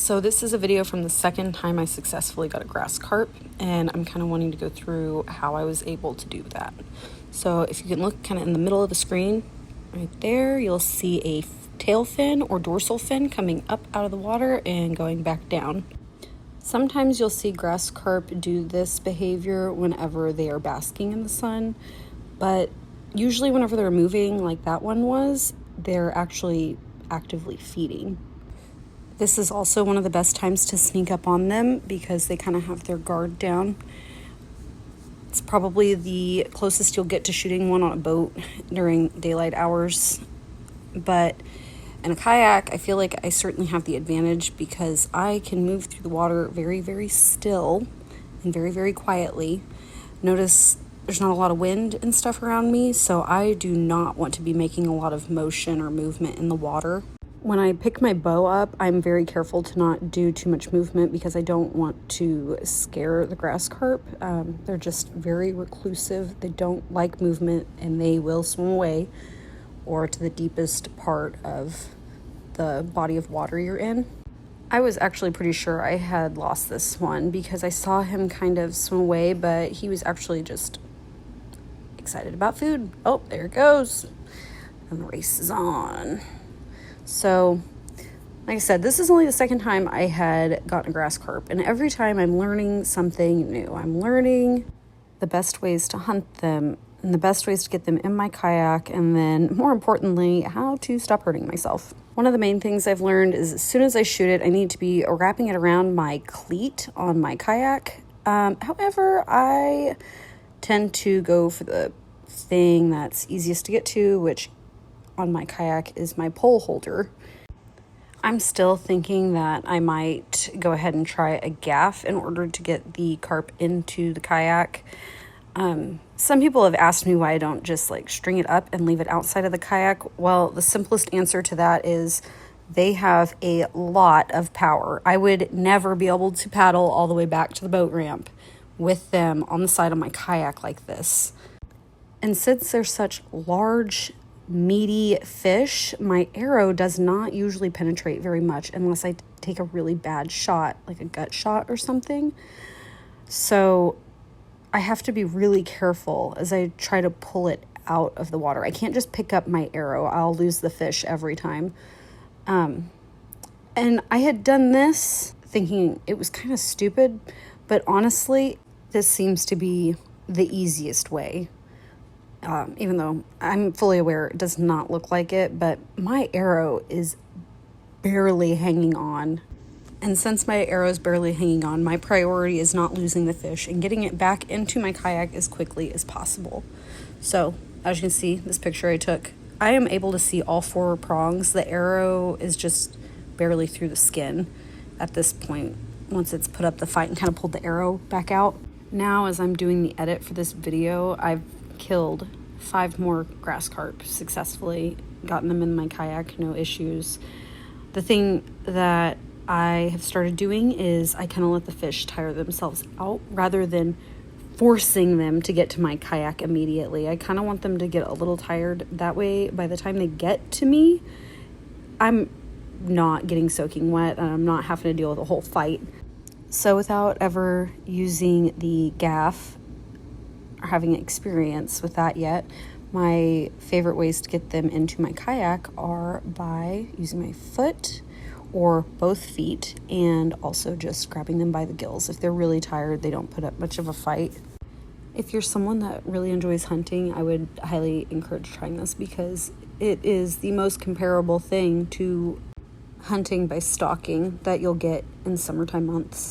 So this is a video from the second time I successfully got a grass carp, and I'm kind of wanting to go through how I was able to do that. So if you can look kind of in the middle of the screen, right there, you'll see a tail fin or dorsal fin coming up out of the water and going back down. Sometimes you'll see grass carp do this behavior whenever they are basking in the sun, but usually whenever they're moving like that one was, they're actually actively feeding. This is also one of the best times to sneak up on them because they kind of have their guard down. It's probably the closest you'll get to shooting one on a boat during daylight hours. But in a kayak, I feel like I certainly have the advantage because I can move through the water very, very still and very, very quietly. Notice there's not a lot of wind and stuff around me, so I do not want to be making a lot of motion or movement in the water. When I pick my bow up, I'm very careful to not do too much movement because I don't want to scare the grass carp. They're just very reclusive. They don't like movement, and they will swim away or to the deepest part of the body of water you're in. I was actually pretty sure I had lost this one because I saw him kind of swim away, but he was actually just excited about food. Oh, there it goes. And the race is on. So, like I said, this is only the second time I had gotten a grass carp, and every time I'm learning something new. I'm learning the best ways to hunt them and the best ways to get them in my kayak, and then more importantly, how to stop hurting myself. One of the main things I've learned is as soon as I shoot it, I need to be wrapping it around my cleat on my kayak. However, I tend to go for the thing that's easiest to get to, which on my kayak is my pole holder. I'm still thinking that I might go ahead and try a gaff in order to get the carp into the kayak. Some people have asked me why I don't just string it up and leave it outside of the kayak. Well, the simplest answer to that is they have a lot of power. I would never be able to paddle all the way back to the boat ramp with them on the side of my kayak like this. And since they're such large, meaty fish, my arrow does not usually penetrate very much unless I take a really bad shot, like a gut shot or something. So I have to be really careful as I try to pull it out of the water. I can't just pick up my arrow. I'll lose the fish every time. And I had done this thinking it was kind of stupid, but honestly, this seems to be the easiest way. Even though I'm fully aware it does not look like it, but my arrow is barely hanging on. And since my arrow is barely hanging on, my priority is not losing the fish and getting it back into my kayak as quickly as possible. So, as you can see, this picture I took, I am able to see all four prongs. The arrow is just barely through the skin at this point, once it's put up the fight and kind of pulled the arrow back out. Now, as I'm doing the edit for this video, I've killed 5 more grass carp successfully, gotten them in my kayak, no issues. The thing that I have started doing is I kind of let the fish tire themselves out rather than forcing them to get to my kayak immediately. I kind of want them to get a little tired. That way, by the time they get to me, I'm not getting soaking wet and I'm not having to deal with a whole fight. So without ever using the gaff, having experience with that yet, my favorite ways to get them into my kayak are by using my foot or both feet, and also just grabbing them by the gills. If they're really tired, they don't put up much of a fight. If you're someone that really enjoys hunting, I would highly encourage trying this because it is the most comparable thing to hunting by stalking that you'll get in summertime months.